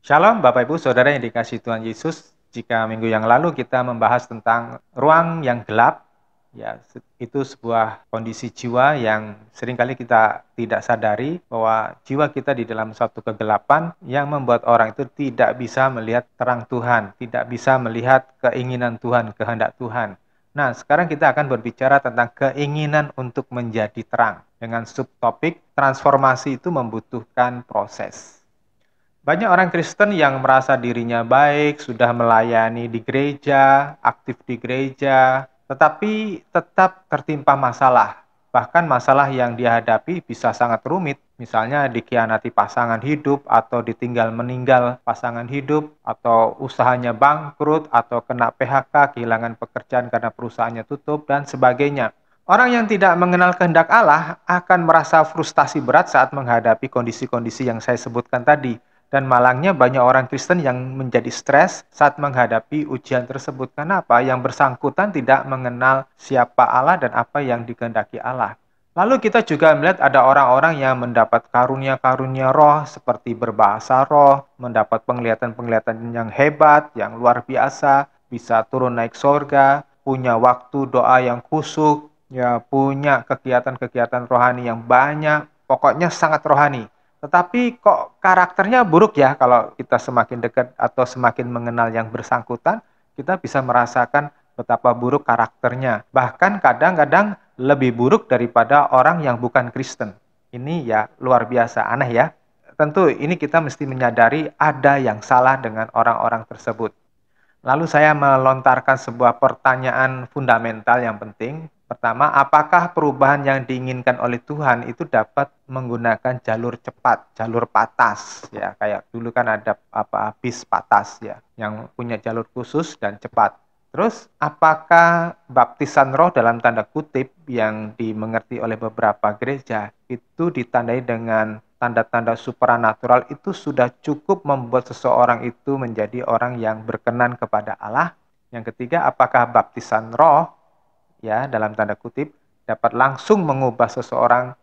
Shalom Bapak Ibu Saudara yang dikasihi Tuhan Yesus. Jika minggu yang lalu kita membahas tentang ruang yang gelap, ya itu sebuah kondisi jiwa yang seringkali kita tidak sadari bahwa jiwa kita di dalam suatu kegelapan yang membuat orang itu tidak bisa melihat terang Tuhan, tidak bisa melihat keinginan Tuhan, kehendak Tuhan. Nah, sekarang kita akan berbicara tentang keinginan untuk menjadi terang dengan subtopik transformasi itu membutuhkan proses. Banyak orang Kristen yang merasa dirinya baik, sudah melayani di gereja, aktif di gereja, tetapi tetap tertimpa masalah. Bahkan masalah yang dihadapi bisa sangat rumit, misalnya dikhianati pasangan hidup, atau ditinggal meninggal pasangan hidup, atau usahanya bangkrut, atau kena PHK, kehilangan pekerjaan karena perusahaannya tutup, dan sebagainya. Orang yang tidak mengenal kehendak Allah akan merasa frustasi berat saat menghadapi kondisi-kondisi yang saya sebutkan tadi. Dan malangnya banyak orang Kristen yang menjadi stres saat menghadapi ujian tersebut. Kenapa? Yang bersangkutan tidak mengenal siapa Allah dan apa yang dikehendaki Allah. Lalu kita juga melihat ada orang-orang yang mendapat karunia-karunia roh seperti berbahasa roh, mendapat penglihatan-penglihatan yang hebat, yang luar biasa, bisa turun naik surga, punya waktu doa yang khusyuk, ya punya kegiatan-kegiatan rohani yang banyak, pokoknya sangat rohani. Tetapi kok karakternya buruk ya kalau kita semakin dekat atau semakin mengenal yang bersangkutan, kita bisa merasakan betapa buruk karakternya. Bahkan kadang-kadang lebih buruk daripada orang yang bukan Kristen. Ini ya luar biasa, aneh ya. Tentu ini kita mesti menyadari ada yang salah dengan orang-orang tersebut. Lalu saya melontarkan sebuah pertanyaan fundamental yang penting. Pertama, apakah perubahan yang diinginkan oleh Tuhan itu dapat menggunakan jalur cepat, jalur patas ya, kayak dulu kan ada bis patas ya, yang punya jalur khusus dan cepat. Terus, apakah baptisan roh dalam tanda kutip yang dimengerti oleh beberapa gereja itu ditandai dengan tanda-tanda supranatural itu sudah cukup membuat seseorang itu menjadi orang yang berkenan kepada Allah? Yang ketiga, apakah baptisan roh ya dalam tanda kutip dapat langsung mengubah seseorang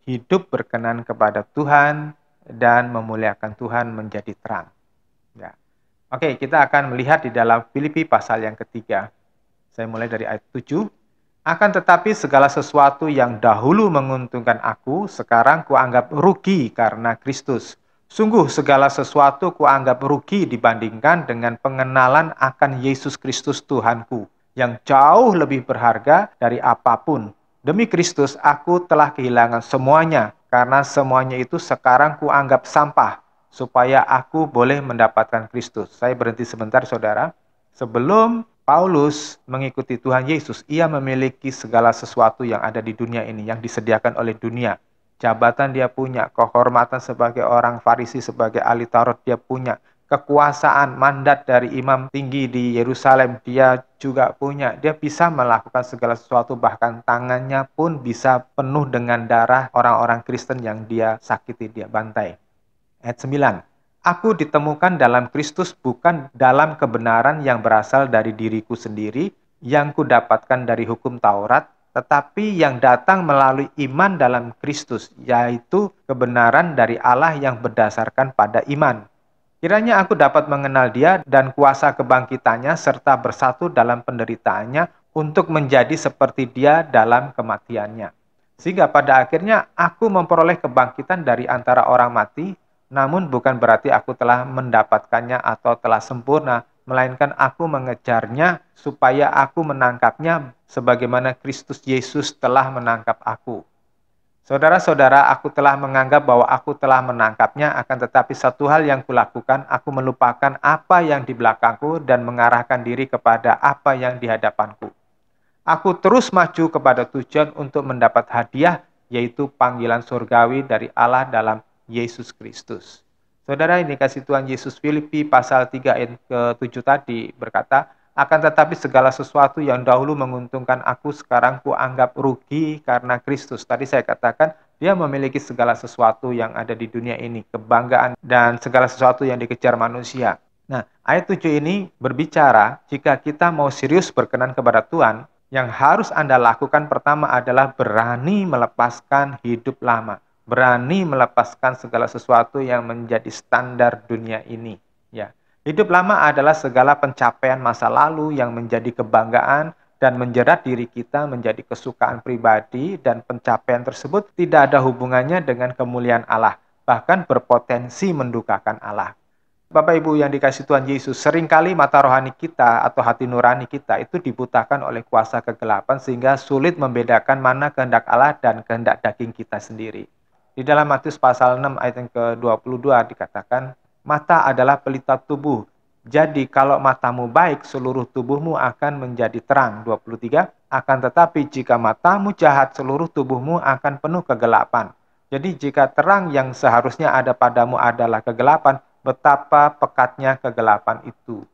hidup berkenan kepada Tuhan dan memuliakan Tuhan menjadi terang? Ya. Oke, kita akan melihat di dalam Filipi pasal yang ketiga. Saya mulai dari ayat 7. Akan tetapi segala sesuatu yang dahulu menguntungkan aku, sekarang kuanggap rugi karena Kristus. Sungguh segala sesuatu kuanggap rugi dibandingkan dengan pengenalan akan Yesus Kristus Tuhanku, yang jauh lebih berharga dari apapun. Demi Kristus aku telah kehilangan semuanya, karena semuanya itu sekarang kuanggap sampah, supaya aku boleh mendapatkan Kristus. Saya berhenti sebentar, saudara. Sebelum Paulus mengikuti Tuhan Yesus, ia memiliki segala sesuatu yang ada di dunia ini, yang disediakan oleh dunia. Jabatan dia punya, kehormatan sebagai orang Farisi, sebagai ahli Taurat dia punya, kekuasaan, mandat dari imam tinggi di Yerusalem dia juga punya. Dia bisa melakukan segala sesuatu, bahkan tangannya pun bisa penuh dengan darah orang-orang Kristen yang dia sakiti, dia bantai. Ayat 9. Aku ditemukan dalam Kristus bukan dalam kebenaran yang berasal dari diriku sendiri, yang kudapatkan dari hukum Taurat, tetapi yang datang melalui iman dalam Kristus, yaitu kebenaran dari Allah yang berdasarkan pada iman. Kiranya aku dapat mengenal Dia dan kuasa kebangkitannya serta bersatu dalam penderitaannya untuk menjadi seperti Dia dalam kematiannya. Sehingga pada akhirnya aku memperoleh kebangkitan dari antara orang mati, namun bukan berarti aku telah mendapatkannya atau telah sempurna, melainkan aku mengejarnya supaya aku menangkapnya sebagaimana Kristus Yesus telah menangkap aku. Saudara-saudara, aku telah menganggap bahwa aku telah menangkapnya, akan tetapi satu hal yang kulakukan, aku melupakan apa yang di belakangku dan mengarahkan diri kepada apa yang di hadapanku. Aku terus maju kepada tujuan untuk mendapat hadiah, yaitu panggilan surgawi dari Allah dalam Yesus Kristus. Saudara, ini kasih Tuhan Yesus, Filipi pasal 3 ayat ke-7 tadi berkata, akan tetapi segala sesuatu yang dahulu menguntungkan aku sekarang kuanggap rugi karena Kristus. Tadi saya katakan dia memiliki segala sesuatu yang ada di dunia ini, kebanggaan dan segala sesuatu yang dikejar manusia. Nah, ayat 7 ini berbicara jika kita mau serius berkenan kepada Tuhan, yang harus Anda lakukan pertama adalah berani melepaskan hidup lama. berani melepaskan segala sesuatu yang menjadi standar dunia ini. Ya, hidup lama adalah segala pencapaian masa lalu yang menjadi kebanggaan dan menjerat diri kita menjadi kesukaan pribadi, dan pencapaian tersebut tidak ada hubungannya dengan kemuliaan Allah, bahkan berpotensi mendukakan Allah. Bapak Ibu yang dikasih Tuhan Yesus, seringkali mata rohani kita atau hati nurani kita itu dibutakan oleh kuasa kegelapan sehingga sulit membedakan mana kehendak Allah dan kehendak daging kita sendiri. Di dalam Matius pasal 6 ayat yang ke-22 dikatakan, mata adalah pelita tubuh. Jadi kalau matamu baik, seluruh tubuhmu akan menjadi terang. 23, akan tetapi jika matamu jahat, seluruh tubuhmu akan penuh kegelapan. Jadi jika terang yang seharusnya ada padamu adalah kegelapan, betapa pekatnya kegelapan itu.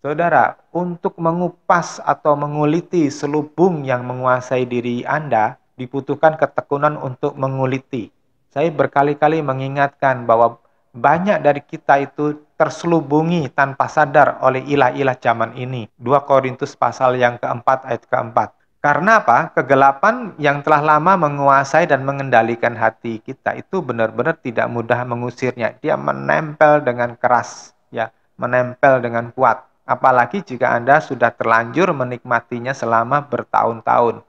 Saudara, untuk mengupas atau menguliti selubung yang menguasai diri Anda, dibutuhkan ketekunan untuk menguliti. Saya berkali-kali mengingatkan bahwa banyak dari kita itu terselubungi tanpa sadar oleh ilah-ilah zaman ini. 2 Korintus pasal yang keempat ayat keempat. Karena apa? Kegelapan yang telah lama menguasai dan mengendalikan hati kita itu benar-benar tidak mudah mengusirnya. Dia menempel dengan keras, ya, menempel dengan kuat. Apalagi jika Anda sudah terlanjur menikmatinya selama bertahun-tahun.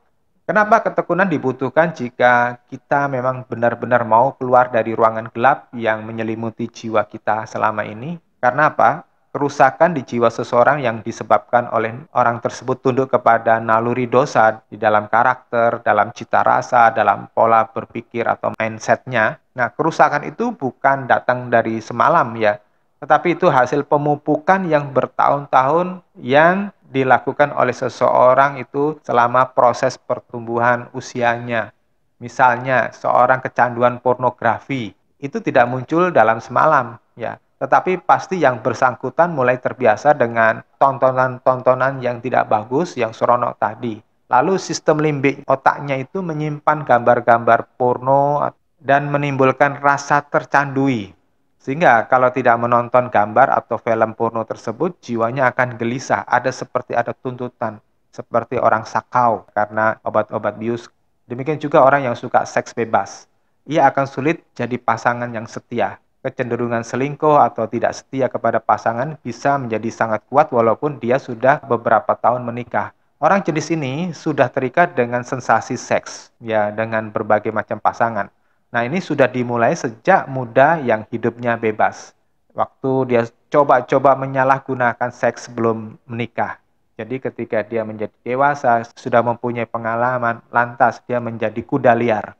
Kenapa ketekunan dibutuhkan jika kita memang benar-benar mau keluar dari ruangan gelap yang menyelimuti jiwa kita selama ini? Karena apa? Kerusakan di jiwa seseorang yang disebabkan oleh orang tersebut tunduk kepada naluri dosa di dalam karakter, dalam cita rasa, dalam pola berpikir atau mindsetnya. Nah, kerusakan itu bukan datang dari semalam ya, tetapi itu hasil pemupukan yang bertahun-tahun yang dilakukan oleh seseorang itu selama proses pertumbuhan usianya. Misalnya, seorang kecanduan pornografi itu tidak muncul dalam semalam, ya. Tetapi pasti yang bersangkutan mulai terbiasa dengan tontonan-tontonan yang tidak bagus, yang seronok tadi. Lalu sistem limbik otaknya itu menyimpan gambar-gambar porno dan menimbulkan rasa tercandui. Sehingga kalau tidak menonton gambar atau film porno tersebut, jiwanya akan gelisah, ada tuntutan, seperti orang sakau karena obat-obat bius. Demikian juga orang yang suka seks bebas. Ia akan sulit jadi pasangan yang setia. Kecenderungan selingkuh atau tidak setia kepada pasangan bisa menjadi sangat kuat walaupun dia sudah beberapa tahun menikah. Orang jenis ini sudah terikat dengan sensasi seks, ya, dengan berbagai macam pasangan. Nah, ini sudah dimulai sejak muda yang hidupnya bebas. Waktu dia coba-coba menyalahgunakan seks sebelum menikah. Jadi ketika dia menjadi dewasa, sudah mempunyai pengalaman, lantas dia menjadi kuda liar.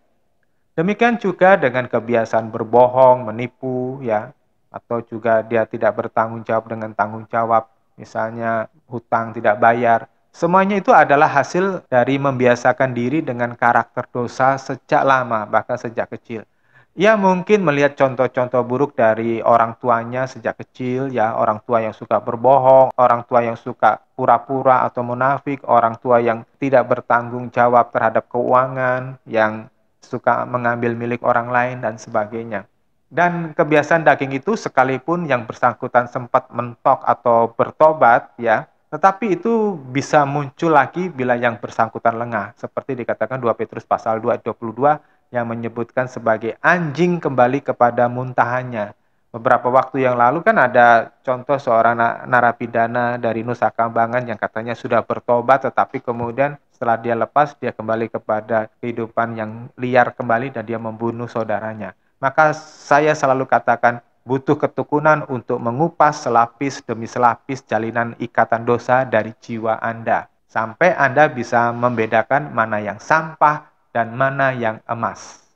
Demikian juga dengan kebiasaan berbohong, menipu, ya, atau juga dia tidak bertanggung jawab dengan tanggung jawab, misalnya hutang tidak bayar. Semuanya itu adalah hasil dari membiasakan diri dengan karakter dosa sejak lama, bahkan sejak kecil. Ia mungkin melihat contoh-contoh buruk dari orang tuanya sejak kecil, ya, orang tua yang suka berbohong, orang tua yang suka pura-pura atau munafik, orang tua yang tidak bertanggung jawab terhadap keuangan, yang suka mengambil milik orang lain, dan sebagainya. Dan kebiasaan daging itu sekalipun yang bersangkutan sempat mentok atau bertobat, ya, tetapi itu bisa muncul lagi bila yang bersangkutan lengah. Seperti dikatakan 2 Petrus pasal 2 ayat 22 yang menyebutkan sebagai anjing kembali kepada muntahannya. Beberapa waktu yang lalu kan ada contoh seorang narapidana dari Nusa Kambangan yang katanya sudah bertobat, tetapi kemudian setelah dia lepas, dia kembali kepada kehidupan yang liar kembali dan dia membunuh saudaranya. Maka saya selalu katakan, butuh ketekunan untuk mengupas selapis demi selapis jalinan ikatan dosa dari jiwa Anda. Sampai Anda bisa membedakan mana yang sampah dan mana yang emas.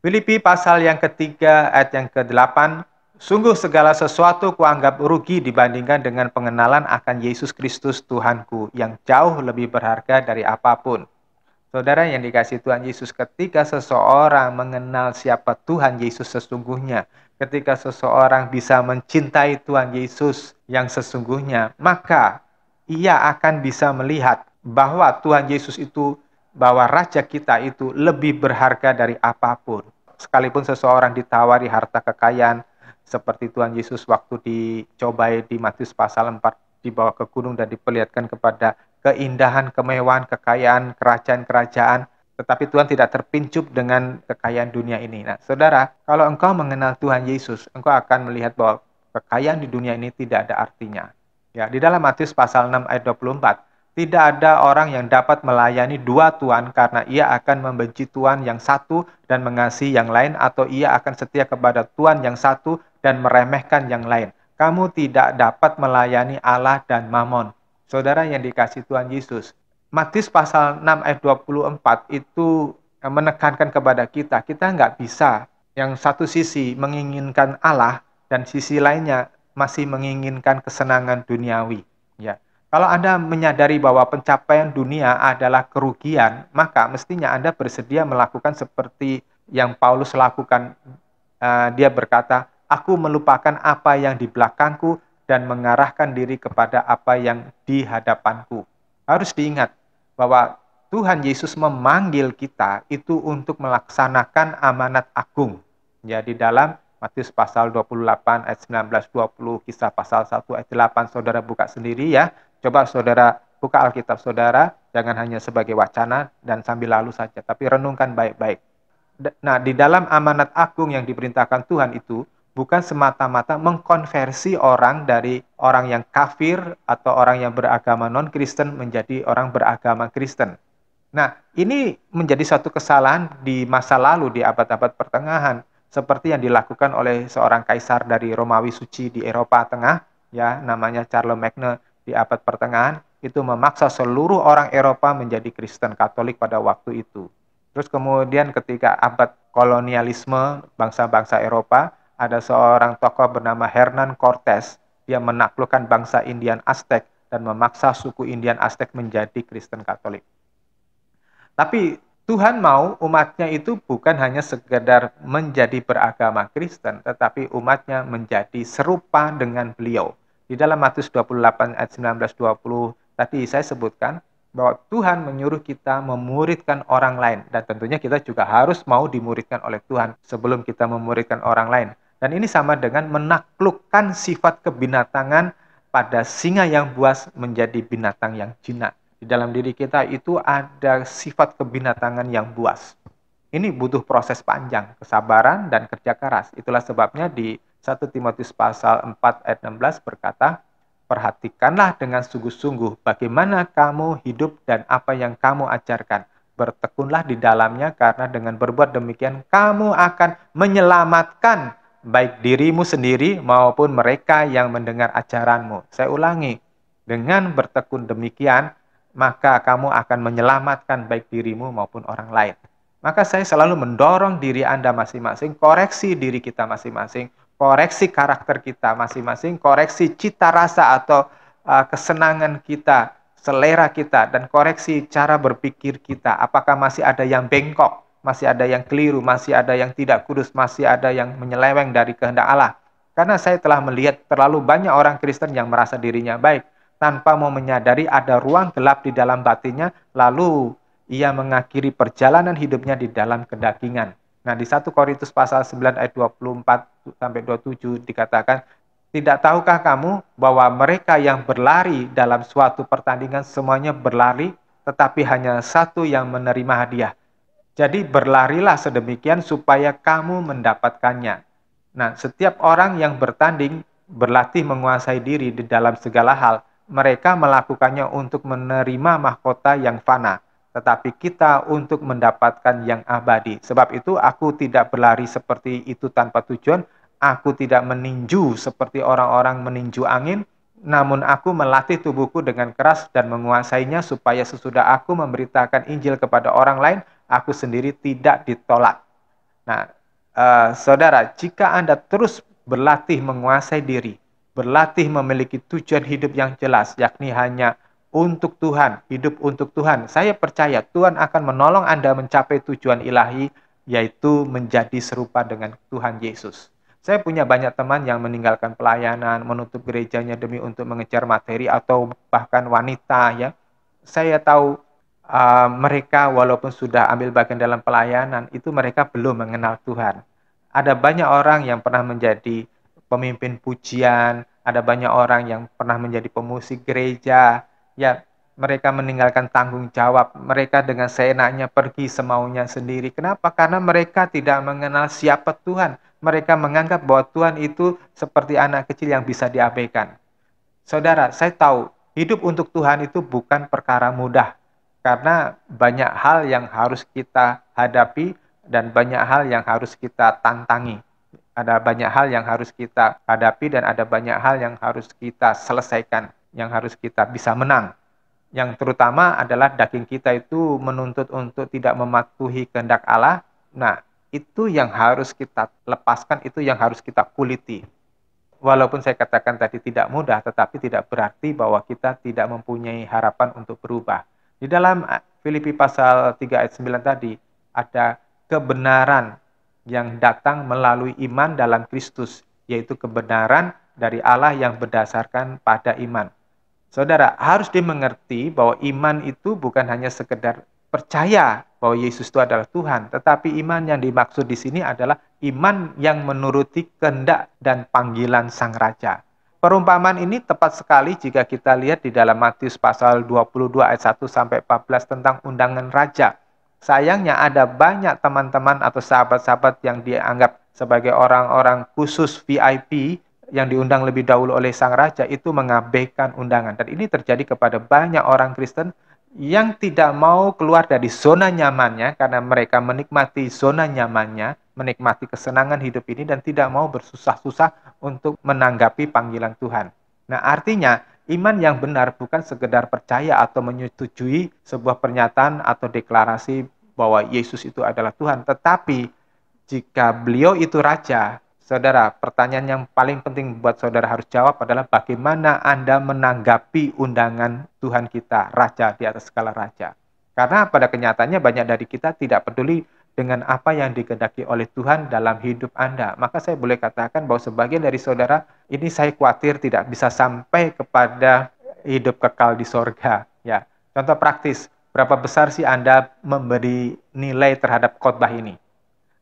Filipi pasal yang ketiga ayat yang ke-8, sungguh segala sesuatu kuanggap rugi dibandingkan dengan pengenalan akan Yesus Kristus Tuhanku yang jauh lebih berharga dari apapun. Saudara yang dikasihi Tuhan Yesus, ketika seseorang mengenal siapa Tuhan Yesus sesungguhnya, ketika seseorang bisa mencintai Tuhan Yesus yang sesungguhnya, maka ia akan bisa melihat bahwa Tuhan Yesus itu, bahwa Raja kita itu lebih berharga dari apapun. Sekalipun seseorang ditawari harta kekayaan, seperti Tuhan Yesus waktu dicobai di Matius pasal 4, dibawa ke gunung dan diperlihatkan kepada keindahan, kemewahan, kekayaan, kerajaan-kerajaan. tetapi Tuhan tidak terpincup dengan kekayaan dunia ini. Nah, saudara, kalau engkau mengenal Tuhan Yesus, engkau akan melihat bahwa kekayaan di dunia ini tidak ada artinya. Ya, di dalam Matius pasal 6 ayat 24, tidak ada orang yang dapat melayani dua tuan karena ia akan membenci tuan yang satu dan mengasihi yang lain, atau ia akan setia kepada tuan yang satu dan meremehkan yang lain. Kamu tidak dapat melayani Allah dan Mamon. Saudara yang dikasihi Tuhan Yesus, Matius pasal 6 ayat 24 itu menekankan kepada kita nggak bisa yang satu sisi menginginkan Allah dan sisi lainnya masih menginginkan kesenangan duniawi. Ya, kalau Anda menyadari bahwa pencapaian dunia adalah kerugian, maka mestinya Anda bersedia melakukan seperti yang Paulus lakukan. Dia berkata, aku melupakan apa yang di belakangku dan mengarahkan diri kepada apa yang di hadapanku. Harus diingat bahwa Tuhan Yesus memanggil kita itu untuk melaksanakan amanat agung. Ya, di dalam Matius pasal 28 ayat 19-20, Kisah pasal 1 ayat 8, saudara buka sendiri ya. Coba saudara buka Alkitab saudara, jangan hanya sebagai wacana dan sambil lalu saja, tapi renungkan baik-baik. Nah, di dalam amanat agung yang diperintahkan Tuhan itu, bukan semata-mata mengkonversi orang dari orang yang kafir atau orang yang beragama non-Kristen menjadi orang beragama Kristen. Nah, ini menjadi satu kesalahan di masa lalu, di abad-abad pertengahan, seperti yang dilakukan oleh seorang kaisar dari Romawi Suci di Eropa Tengah, ya, namanya Charlemagne di abad pertengahan, itu memaksa seluruh orang Eropa menjadi Kristen Katolik pada waktu itu. Terus kemudian ketika abad kolonialisme bangsa-bangsa Eropa, ada seorang tokoh bernama Hernan Cortes, dia menaklukkan bangsa Indian Aztec dan memaksa suku Indian Aztec menjadi Kristen Katolik. Tapi Tuhan mau umatnya itu bukan hanya sekedar menjadi beragama Kristen, tetapi umatnya menjadi serupa dengan beliau. Di dalam Matius 28 ayat 19-20, tadi saya sebutkan bahwa Tuhan menyuruh kita memuridkan orang lain. Dan tentunya kita juga harus mau dimuridkan oleh Tuhan sebelum kita memuridkan orang lain. Dan ini sama dengan menaklukkan sifat kebinatangan pada singa yang buas menjadi binatang yang jinak. Di dalam diri kita itu ada sifat kebinatangan yang buas. Ini butuh proses panjang, kesabaran dan kerja keras. Itulah sebabnya di 1 Timotius pasal 4 ayat 16 berkata, perhatikanlah dengan sungguh-sungguh bagaimana kamu hidup dan apa yang kamu ajarkan. Bertekunlah di dalamnya karena dengan berbuat demikian kamu akan menyelamatkan baik dirimu sendiri maupun mereka yang mendengar ajaranmu. Saya ulangi, dengan bertekun demikian maka kamu akan menyelamatkan baik dirimu maupun orang lain. Maka saya selalu mendorong diri Anda masing-masing, koreksi diri kita masing-masing, koreksi karakter kita masing-masing, koreksi cita rasa atau kesenangan kita, selera kita, dan koreksi cara berpikir kita. Apakah masih ada yang bengkok, masih ada yang keliru, masih ada yang tidak kudus, masih ada yang menyeleweng dari kehendak Allah. Karena saya telah melihat terlalu banyak orang Kristen yang merasa dirinya baik, tanpa mau menyadari ada ruang gelap di dalam batinnya, lalu ia mengakhiri perjalanan hidupnya di dalam kedagingan. Nah, di 1 Korintus pasal 9 ayat 24-27 dikatakan, tidak tahukah kamu bahwa mereka yang berlari dalam suatu pertandingan semuanya berlari, tetapi hanya satu yang menerima hadiah. Jadi berlarilah sedemikian supaya kamu mendapatkannya. Nah, setiap orang yang bertanding berlatih menguasai diri di dalam segala hal. Mereka melakukannya untuk menerima mahkota yang fana, tetapi kita untuk mendapatkan yang abadi. Sebab itu aku tidak berlari seperti itu tanpa tujuan, aku tidak meninju seperti orang-orang meninju angin, namun aku melatih tubuhku dengan keras dan menguasainya supaya sesudah aku memberitakan Injil kepada orang lain, aku sendiri tidak ditolak. Nah, saudara, jika Anda terus berlatih menguasai diri, berlatih memiliki tujuan hidup yang jelas, yakni hanya untuk Tuhan, hidup untuk Tuhan, saya percaya Tuhan akan menolong Anda mencapai tujuan ilahi, yaitu menjadi serupa dengan Tuhan Yesus. Saya punya banyak teman yang meninggalkan pelayanan, menutup gerejanya demi untuk mengejar materi, atau bahkan wanita, ya. Saya tahu mereka walaupun sudah ambil bagian dalam pelayanan, itu mereka belum mengenal Tuhan. Ada banyak orang yang pernah menjadi pemimpin pujian, ada banyak orang yang pernah menjadi pemusik gereja, ya, Mereka meninggalkan tanggung jawab, mereka dengan seenaknya pergi semaunya sendiri. Kenapa? Karena mereka tidak mengenal siapa Tuhan. Mereka menganggap bahwa Tuhan itu seperti anak kecil yang bisa diabaikan. Saudara, saya tahu hidup untuk Tuhan itu bukan perkara mudah. Karena banyak hal yang harus kita hadapi dan banyak hal yang harus kita tantangi. Ada banyak hal yang harus kita hadapi dan ada banyak hal yang harus kita selesaikan, yang harus kita bisa menang. Yang terutama adalah daging kita itu menuntut untuk tidak mematuhi kehendak Allah. Nah, itu yang harus kita lepaskan, itu yang harus kita kuliti. Walaupun saya katakan tadi tidak mudah, tetapi tidak berarti bahwa kita tidak mempunyai harapan untuk berubah. Di dalam Filipi pasal 3 ayat 9 tadi, ada kebenaran yang datang melalui iman dalam Kristus, yaitu kebenaran dari Allah yang berdasarkan pada iman. Saudara, harus dimengerti bahwa iman itu bukan hanya sekedar percaya bahwa Yesus itu adalah Tuhan, tetapi iman yang dimaksud di sini adalah iman yang menuruti kehendak dan panggilan Sang Raja. Perumpamaan ini tepat sekali jika kita lihat di dalam Matius pasal 22 ayat 1 sampai 14 tentang undangan raja. Sayangnya ada banyak teman-teman atau sahabat-sahabat yang dianggap sebagai orang-orang khusus VIP yang diundang lebih dahulu oleh sang raja itu mengabaikan undangan. Dan ini terjadi kepada banyak orang Kristen yang tidak mau keluar dari zona nyamannya karena mereka menikmati zona nyamannya, menikmati kesenangan hidup ini dan tidak mau bersusah-susah untuk menanggapi panggilan Tuhan. Nah, artinya iman yang benar bukan sekedar percaya atau menyetujui sebuah pernyataan atau deklarasi bahwa Yesus itu adalah Tuhan, tetapi jika beliau itu raja, saudara, pertanyaan yang paling penting buat saudara harus jawab adalah bagaimana Anda menanggapi undangan Tuhan kita, raja di atas segala raja. Karena pada kenyataannya banyak dari kita tidak peduli dengan apa yang dikehendaki oleh Tuhan dalam hidup Anda. Maka saya boleh katakan bahwa sebagian dari saudara, ini saya khawatir tidak bisa sampai kepada hidup kekal di sorga. Ya, contoh praktis, berapa besar sih Anda memberi nilai terhadap khotbah ini?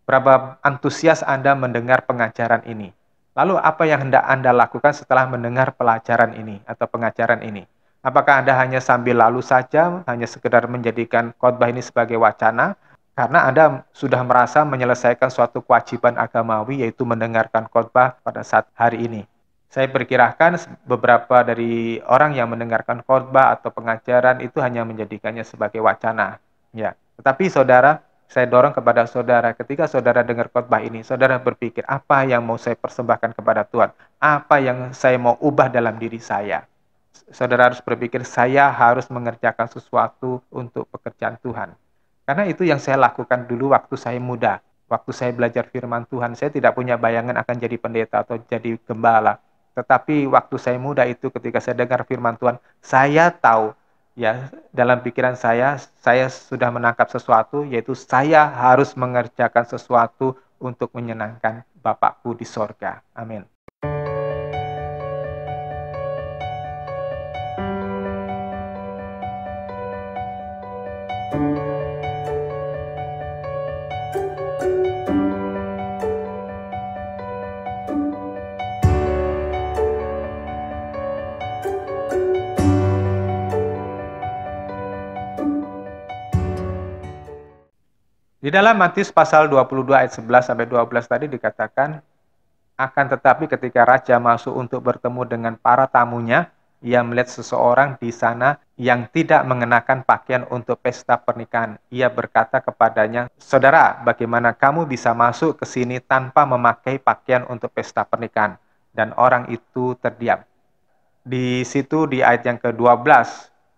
Berapa antusias Anda mendengar pengajaran ini? Lalu apa yang hendak Anda lakukan setelah mendengar pelajaran ini atau pengajaran ini? Apakah Anda hanya sambil lalu saja, hanya sekedar menjadikan khotbah ini sebagai wacana, karena Anda sudah merasa menyelesaikan suatu kewajiban agamawi, yaitu mendengarkan khotbah pada saat hari ini? Saya perkirakan beberapa dari orang yang mendengarkan khotbah atau pengajaran itu hanya menjadikannya sebagai wacana. Ya, tetapi saudara, saya dorong kepada saudara, ketika saudara dengar khotbah ini, saudara berpikir, apa yang mau saya persembahkan kepada Tuhan? Apa yang saya mau ubah dalam diri saya? Saudara harus berpikir, saya harus mengerjakan sesuatu untuk pekerjaan Tuhan. Karena itu yang saya lakukan dulu waktu saya muda. Waktu saya belajar firman Tuhan, saya tidak punya bayangan akan jadi pendeta atau jadi gembala. Tetapi waktu saya muda itu, ketika saya dengar firman Tuhan, saya tahu, ya, dalam pikiran saya sudah menangkap sesuatu, yaitu saya harus mengerjakan sesuatu untuk menyenangkan Bapakku di sorga. Amin. Di dalam Matius pasal 22 ayat 11 sampai 12 tadi dikatakan, akan tetapi ketika raja masuk untuk bertemu dengan para tamunya, ia melihat seseorang di sana yang tidak mengenakan pakaian untuk pesta pernikahan. Ia berkata kepadanya, "Saudara, bagaimana kamu bisa masuk ke sini tanpa memakai pakaian untuk pesta pernikahan?" Dan orang itu terdiam. Di situ di ayat yang ke-12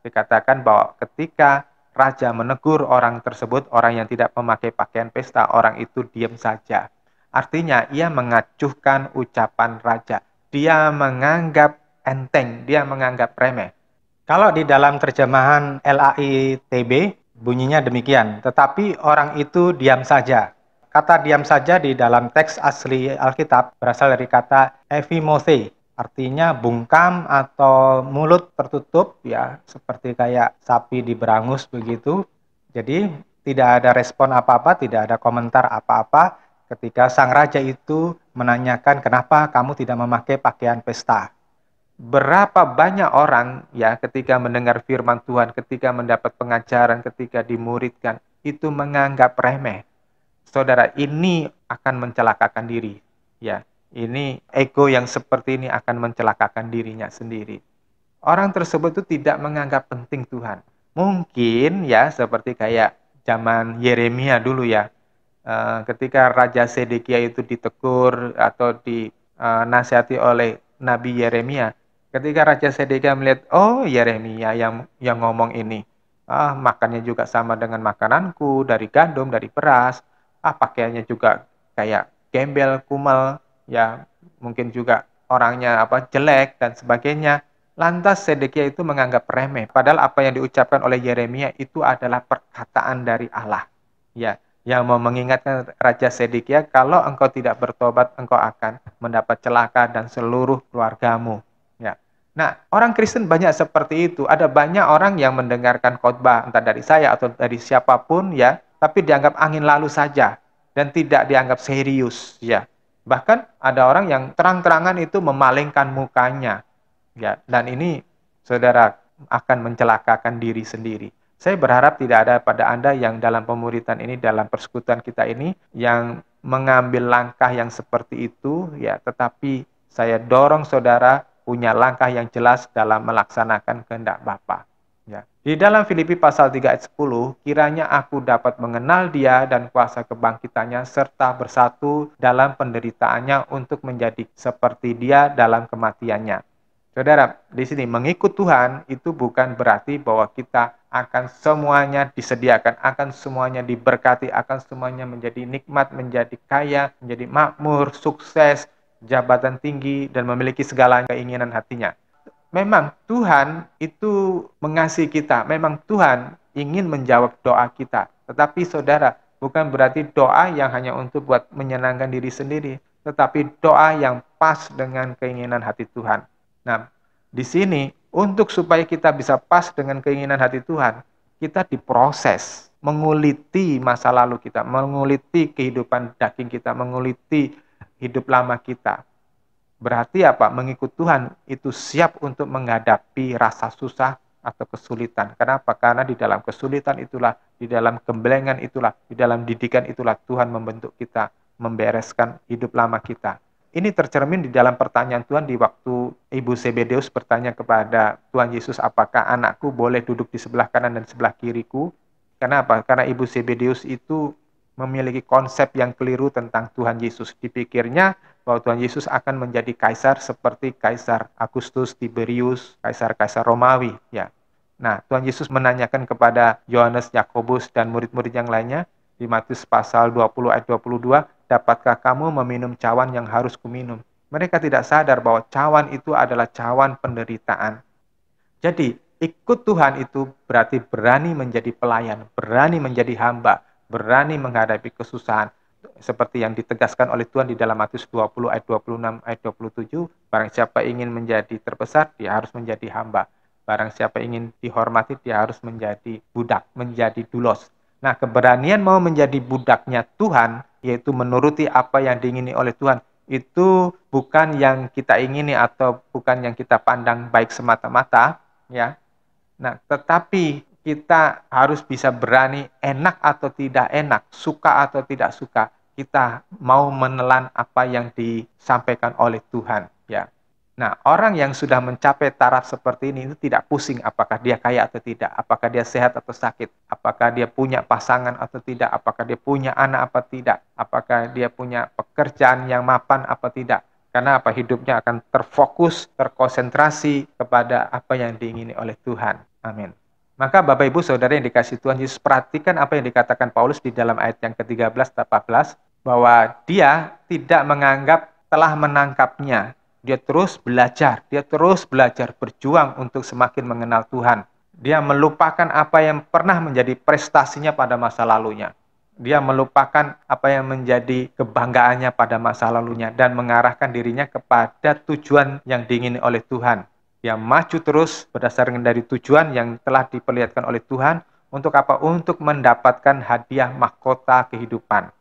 dikatakan bahwa ketika raja menegur orang tersebut, orang yang tidak memakai pakaian pesta, orang itu diam saja. Artinya ia mengacuhkan ucapan raja. Dia menganggap enteng, dia menganggap remeh. Kalau di dalam terjemahan LAITB bunyinya demikian, tetapi orang itu diam saja. Kata diam saja di dalam teks asli Alkitab berasal dari kata evimose, artinya bungkam atau mulut tertutup, ya, seperti kayak sapi diberangus begitu. Jadi tidak ada respon apa-apa, tidak ada komentar apa-apa ketika sang raja itu menanyakan kenapa kamu tidak memakai pakaian pesta. Berapa banyak orang ya ketika mendengar firman Tuhan, ketika mendapat pengajaran, ketika dimuridkan, itu menganggap remeh. Saudara, ini akan mencelakakan diri. Ya, ini ego yang seperti ini akan mencelakakan dirinya sendiri. Orang tersebut itu tidak menganggap penting Tuhan. Mungkin ya seperti kayak zaman Yeremia dulu ya. Ketika Raja Sedekia itu ditegur atau dinasihati oleh Nabi Yeremia. Ketika Raja Sedekia melihat, oh Yeremia yang ngomong ini. Makannya juga sama dengan makananku, dari gandum, dari beras. Pakaiannya juga kayak gembel, kumel, ya mungkin juga orangnya jelek dan sebagainya. Lantas Sedekia itu menganggap remeh, padahal apa yang diucapkan oleh Yeremia itu adalah perkataan dari Allah. Ya, yang mau mengingatkan Raja Sedekia, kalau engkau tidak bertobat, engkau akan mendapat celaka dan seluruh keluargamu. Ya. Nah, orang Kristen banyak seperti itu. Ada banyak orang yang mendengarkan khotbah entah dari saya atau dari siapapun ya, tapi dianggap angin lalu saja dan tidak dianggap serius ya. Bahkan ada orang yang terang-terangan itu memalingkan mukanya. Ya, dan ini saudara akan mencelakakan diri sendiri. Saya berharap tidak ada pada Anda yang dalam pemuritan ini, dalam persekutuan kita ini, yang mengambil langkah yang seperti itu, ya. Tetapi saya dorong saudara punya langkah yang jelas dalam melaksanakan kehendak Bapa. Ya. Di dalam Filipi pasal 3 ayat 10, kiranya aku dapat mengenal Dia dan kuasa kebangkitannya serta bersatu dalam penderitaannya untuk menjadi seperti Dia dalam kematiannya. Saudara, di sini mengikut Tuhan itu bukan berarti bahwa kita akan semuanya disediakan, akan semuanya diberkati, akan semuanya menjadi nikmat, menjadi kaya, menjadi makmur, sukses, jabatan tinggi, dan memiliki segala keinginan hatinya. Memang Tuhan itu mengasihi kita, memang Tuhan ingin menjawab doa kita. Tetapi saudara, bukan berarti doa yang hanya untuk buat menyenangkan diri sendiri, tetapi doa yang pas dengan keinginan hati Tuhan. Nah, di sini untuk supaya kita bisa pas dengan keinginan hati Tuhan, kita diproses, menguliti masa lalu kita, menguliti kehidupan daging kita, menguliti hidup lama kita. Berarti apa? Mengikut Tuhan itu siap untuk menghadapi rasa susah atau kesulitan. Kenapa? Karena di dalam kesulitan itulah, di dalam gembelengan itulah, di dalam didikan itulah Tuhan membentuk kita, membereskan hidup lama kita. Ini tercermin di dalam pertanyaan Tuhan di waktu Ibu Zebedeus bertanya kepada Tuhan Yesus, apakah anakku boleh duduk di sebelah kanan dan sebelah kiriku? Kenapa? Karena Ibu Zebedeus itu memiliki konsep yang keliru tentang Tuhan Yesus. Dipikirnya bahwa Tuhan Yesus akan menjadi kaisar seperti Kaisar Agustus, Tiberius, kaisar-kaisar Romawi. Ya. Nah, Tuhan Yesus menanyakan kepada Yohanes, Yakobus, dan murid-murid yang lainnya, di Matius pasal 20 ayat 22, dapatkah kamu meminum cawan yang harus kuminum? Mereka tidak sadar bahwa cawan itu adalah cawan penderitaan. Jadi, ikut Tuhan itu berarti berani menjadi pelayan, berani menjadi hamba, berani menghadapi kesusahan. Seperti yang ditegaskan oleh Tuhan di dalam Matius 20 ayat 26 ayat 27, barang siapa ingin menjadi terbesar, dia harus menjadi hamba. Barang siapa ingin dihormati, dia harus menjadi budak, menjadi dulos. Nah, keberanian mau menjadi budaknya Tuhan, yaitu menuruti apa yang diingini oleh Tuhan, itu bukan yang kita ingini atau bukan yang kita pandang baik semata-mata, ya. Nah, tetapi kita harus bisa berani, enak atau tidak enak, suka atau tidak suka, kita mau menelan apa yang disampaikan oleh Tuhan, ya. Nah, orang yang sudah mencapai taraf seperti ini itu tidak pusing apakah dia kaya atau tidak, apakah dia sehat atau sakit, apakah dia punya pasangan atau tidak, apakah dia punya anak atau tidak, apakah dia punya pekerjaan yang mapan atau tidak. Karena apa? Hidupnya akan terfokus, terkonsentrasi kepada apa yang diingini oleh Tuhan. Amin. Maka Bapak Ibu Saudara yang dikasihi Tuhan Yesus, perhatikan apa yang dikatakan Paulus di dalam ayat yang ke-13-14, bahwa dia tidak menganggap telah menangkapnya. Dia terus belajar, berjuang untuk semakin mengenal Tuhan. Dia melupakan apa yang pernah menjadi prestasinya pada masa lalunya. Dia melupakan apa yang menjadi kebanggaannya pada masa lalunya dan mengarahkan dirinya kepada tujuan yang diingini oleh Tuhan. Dia maju terus berdasarkan dari tujuan yang telah diperlihatkan oleh Tuhan. Untuk apa? Untuk mendapatkan hadiah mahkota kehidupan.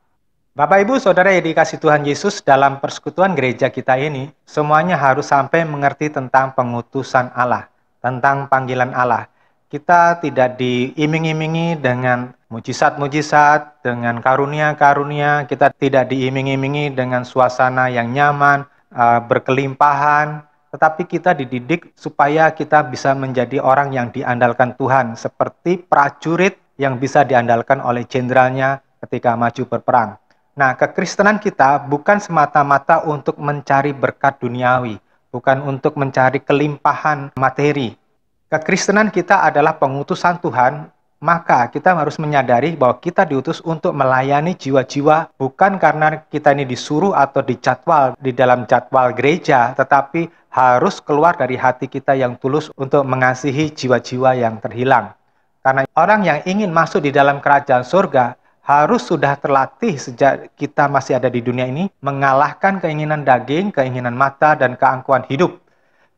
Bapak Ibu Saudara yang dikasih Tuhan Yesus, dalam persekutuan gereja kita ini, semuanya harus sampai mengerti tentang pengutusan Allah, tentang panggilan Allah. Kita tidak diiming-imingi dengan mujizat-mujizat, dengan karunia-karunia, kita tidak diiming-imingi dengan suasana yang nyaman, berkelimpahan, tetapi kita dididik supaya kita bisa menjadi orang yang diandalkan Tuhan, seperti prajurit yang bisa diandalkan oleh jenderalnya ketika maju berperang. Nah, kekristenan kita bukan semata-mata untuk mencari berkat duniawi, bukan untuk mencari kelimpahan materi. Kekristenan kita adalah pengutusan Tuhan, maka kita harus menyadari bahwa kita diutus untuk melayani jiwa-jiwa, bukan karena kita ini disuruh atau dijadwal di dalam jadwal gereja, tetapi harus keluar dari hati kita yang tulus untuk mengasihi jiwa-jiwa yang terhilang. Karena orang yang ingin masuk di dalam kerajaan surga harus sudah terlatih sejak kita masih ada di dunia ini mengalahkan keinginan daging, keinginan mata, dan keangkuhan hidup.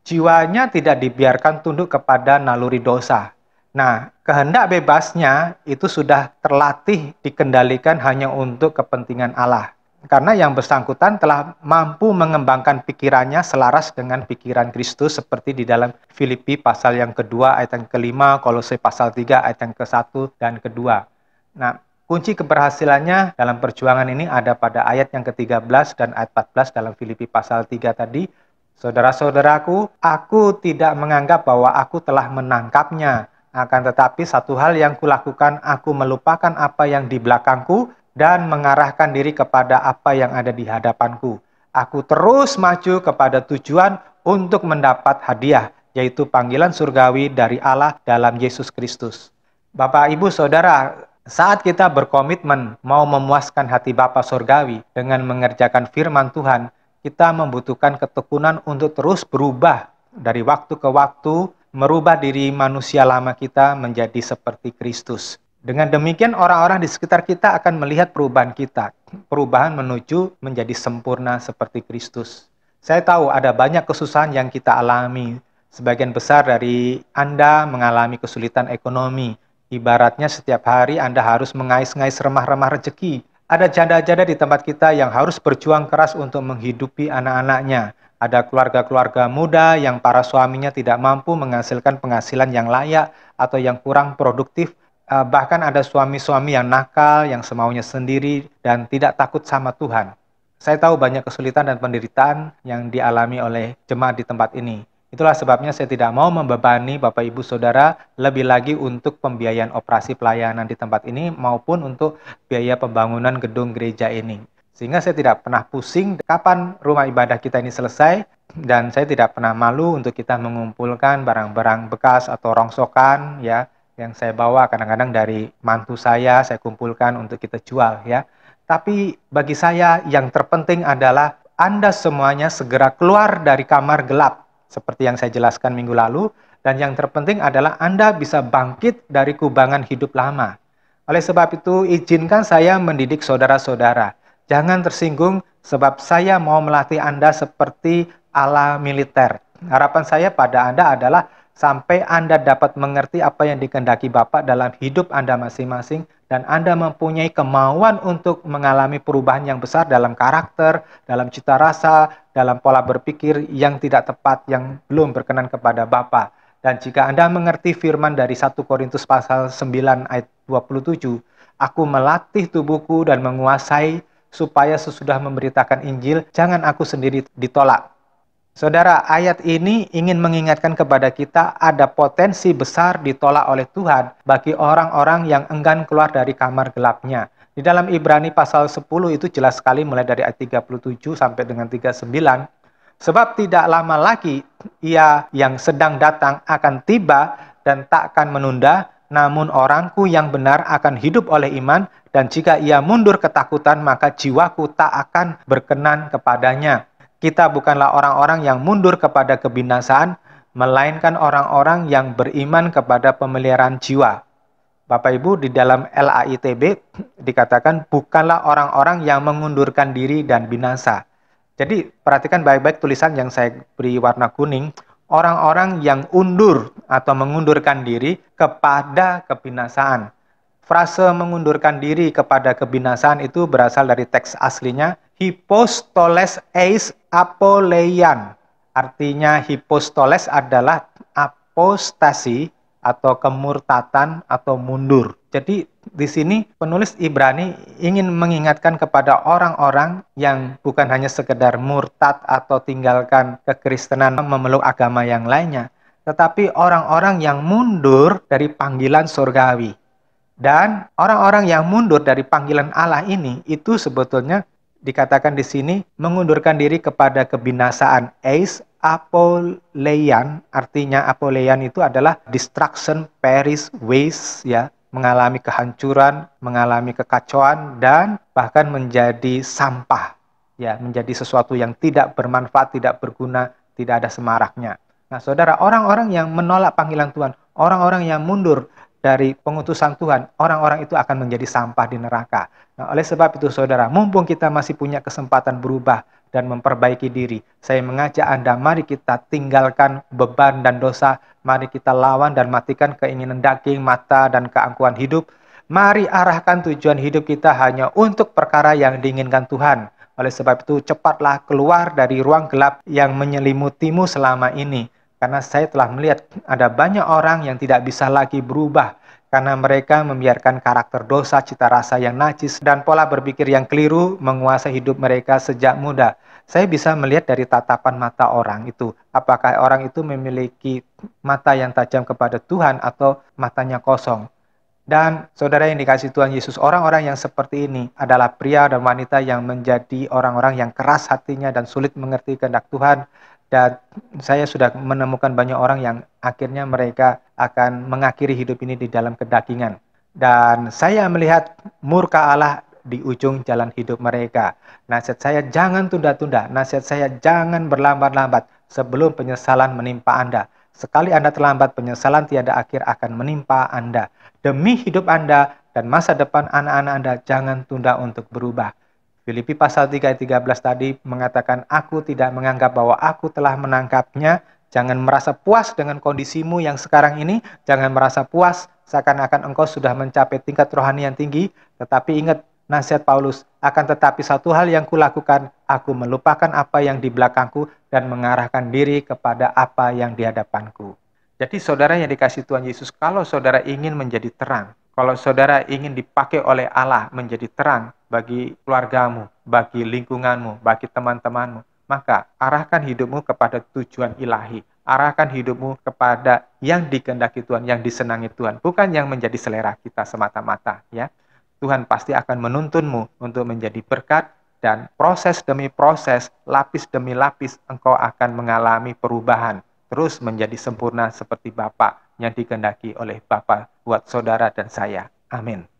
Jiwanya tidak dibiarkan tunduk kepada naluri dosa. Nah, kehendak bebasnya itu sudah terlatih dikendalikan hanya untuk kepentingan Allah. Karena yang bersangkutan telah mampu mengembangkan pikirannya selaras dengan pikiran Kristus, seperti di dalam Filipi pasal yang kedua ayat yang kelima, Kolose pasal 3 ayat yang ke-1 dan kedua. Nah, kunci keberhasilannya dalam perjuangan ini ada pada ayat yang ke-13 dan ayat 14 dalam Filipi pasal 3 tadi. Saudara-saudaraku, aku tidak menganggap bahwa aku telah menangkapnya. Akan tetapi satu hal yang kulakukan, aku melupakan apa yang di belakangku dan mengarahkan diri kepada apa yang ada di hadapanku. Aku terus maju kepada tujuan untuk mendapat hadiah, yaitu panggilan surgawi dari Allah dalam Yesus Kristus. Bapak, Ibu, Saudara, saat kita berkomitmen mau memuaskan hati Bapa Surgawi dengan mengerjakan firman Tuhan, kita membutuhkan ketekunan untuk terus berubah dari waktu ke waktu, merubah diri manusia lama kita menjadi seperti Kristus. Dengan demikian orang-orang di sekitar kita akan melihat perubahan kita, perubahan menuju menjadi sempurna seperti Kristus. Saya tahu ada banyak kesusahan yang kita alami. Sebagian besar dari Anda mengalami kesulitan ekonomi. Ibaratnya setiap hari Anda harus mengais-ngais remah-remah rezeki. Ada janda-janda di tempat kita yang harus berjuang keras untuk menghidupi anak-anaknya. Ada keluarga-keluarga muda yang para suaminya tidak mampu menghasilkan penghasilan yang layak atau yang kurang produktif. Bahkan ada suami-suami yang nakal, yang semaunya sendiri, dan tidak takut sama Tuhan. Saya tahu banyak kesulitan dan penderitaan yang dialami oleh jemaat di tempat ini. Itulah sebabnya saya tidak mau membebani Bapak Ibu Saudara lebih lagi untuk pembiayaan operasi pelayanan di tempat ini maupun untuk biaya pembangunan gedung gereja ini. Sehingga saya tidak pernah pusing kapan rumah ibadah kita ini selesai, dan saya tidak pernah malu untuk kita mengumpulkan barang-barang bekas atau rongsokan ya yang saya bawa kadang-kadang dari mantu saya kumpulkan untuk kita jual ya. Tapi bagi saya yang terpenting adalah Anda semuanya segera keluar dari kamar gelap seperti yang saya jelaskan minggu lalu, dan yang terpenting adalah Anda bisa bangkit dari kubangan hidup lama. Oleh sebab itu, izinkan saya mendidik saudara-saudara. Jangan tersinggung sebab saya mau melatih Anda seperti ala militer. Harapan saya pada Anda adalah sampai Anda dapat mengerti apa yang dikehendaki Bapa dalam hidup Anda masing-masing, dan Anda mempunyai kemauan untuk mengalami perubahan yang besar dalam karakter, dalam cita rasa, dalam pola berpikir yang tidak tepat, yang belum berkenan kepada Bapa. Dan jika Anda mengerti firman dari 1 Korintus pasal 9 ayat 27, aku melatih tubuhku dan menguasai supaya sesudah memberitakan Injil, jangan aku sendiri ditolak. Saudara, ayat ini ingin mengingatkan kepada kita ada potensi besar ditolak oleh Tuhan bagi orang-orang yang enggan keluar dari kamar gelapnya. Di dalam Ibrani pasal 10 itu jelas sekali mulai dari ayat 37 sampai dengan 39. Sebab tidak lama lagi ia yang sedang datang akan tiba dan tak akan menunda, namun orangku yang benar akan hidup oleh iman, dan jika ia mundur ketakutan maka jiwaku tak akan berkenan kepadanya. Kita bukanlah orang-orang yang mundur kepada kebinasaan, melainkan orang-orang yang beriman kepada pemeliharaan jiwa. Bapak Ibu, di dalam LAITB dikatakan bukanlah orang-orang yang mengundurkan diri dan binasa. Jadi perhatikan baik-baik tulisan yang saya beri warna kuning, orang-orang yang undur atau mengundurkan diri kepada kebinasaan. Frase mengundurkan diri kepada kebinasaan itu berasal dari teks aslinya hypostoles eis apoleian. Artinya hypostoles adalah apostasi atau kemurtatan atau mundur. Jadi di sini penulis Ibrani ingin mengingatkan kepada orang-orang yang bukan hanya sekedar murtad atau tinggalkan kekristenan memeluk agama yang lainnya, tetapi orang-orang yang mundur dari panggilan surgawi. Dan orang-orang yang mundur dari panggilan Allah ini itu sebetulnya dikatakan di sini mengundurkan diri kepada kebinasaan. Eis apoleian, artinya apoleian itu adalah destruction, perish, waste, ya, mengalami kehancuran, mengalami kekacauan, dan bahkan menjadi sampah, ya, menjadi sesuatu yang tidak bermanfaat, tidak berguna, tidak ada semaraknya. Nah, saudara, orang-orang yang menolak panggilan Tuhan, orang-orang yang mundur dari pengutusan Tuhan, orang-orang itu akan menjadi sampah di neraka. Nah, oleh sebab itu saudara, mumpung kita masih punya kesempatan berubah dan memperbaiki diri, saya mengajak Anda, mari kita tinggalkan beban dan dosa, mari kita lawan dan matikan keinginan daging, mata, dan keangkuhan hidup. Mari arahkan tujuan hidup kita hanya untuk perkara yang diinginkan Tuhan. Oleh sebab itu, cepatlah keluar dari ruang gelap yang menyelimutimu selama ini. Karena saya telah melihat ada banyak orang yang tidak bisa lagi berubah karena mereka membiarkan karakter dosa, cita rasa yang najis, dan pola berpikir yang keliru menguasai hidup mereka sejak muda. Saya bisa melihat dari tatapan mata orang itu, apakah orang itu memiliki mata yang tajam kepada Tuhan atau matanya kosong. Dan saudara yang dikasihi Tuhan Yesus, orang-orang yang seperti ini adalah pria dan wanita yang menjadi orang-orang yang keras hatinya dan sulit mengerti kehendak Tuhan. Dan saya sudah menemukan banyak orang yang akhirnya mereka akan mengakhiri hidup ini di dalam kedagingan. Dan saya melihat murka Allah di ujung jalan hidup mereka. Nasihat saya jangan tunda-tunda, nasihat saya jangan berlambat-lambat sebelum penyesalan menimpa Anda. Sekali Anda terlambat, penyesalan tiada akhir akan menimpa Anda. Demi hidup Anda dan masa depan anak-anak Anda, jangan tunda untuk berubah. Filipi pasal 3 ayat 13 tadi mengatakan, aku tidak menganggap bahwa aku telah menangkapnya. Jangan merasa puas dengan kondisimu yang sekarang ini. Jangan merasa puas seakan-akan engkau sudah mencapai tingkat rohani yang tinggi. Tetapi ingat nasihat Paulus, akan tetapi satu hal yang kulakukan, aku melupakan apa yang di belakangku dan mengarahkan diri kepada apa yang di hadapanku. Jadi saudara yang dikasihi Tuhan Yesus, kalau saudara ingin menjadi terang, kalau saudara ingin dipakai oleh Allah menjadi terang bagi keluargamu, bagi lingkunganmu, bagi teman-temanmu, maka arahkan hidupmu kepada tujuan ilahi. Arahkan hidupmu kepada yang dikehendaki Tuhan, yang disenangi Tuhan, bukan yang menjadi selera kita semata-mata, ya. Tuhan pasti akan menuntunmu untuk menjadi berkat, dan proses demi proses, lapis demi lapis, engkau akan mengalami perubahan, terus menjadi sempurna seperti Bapa yang dikehendaki oleh Bapa buat saudara dan saya. Amin.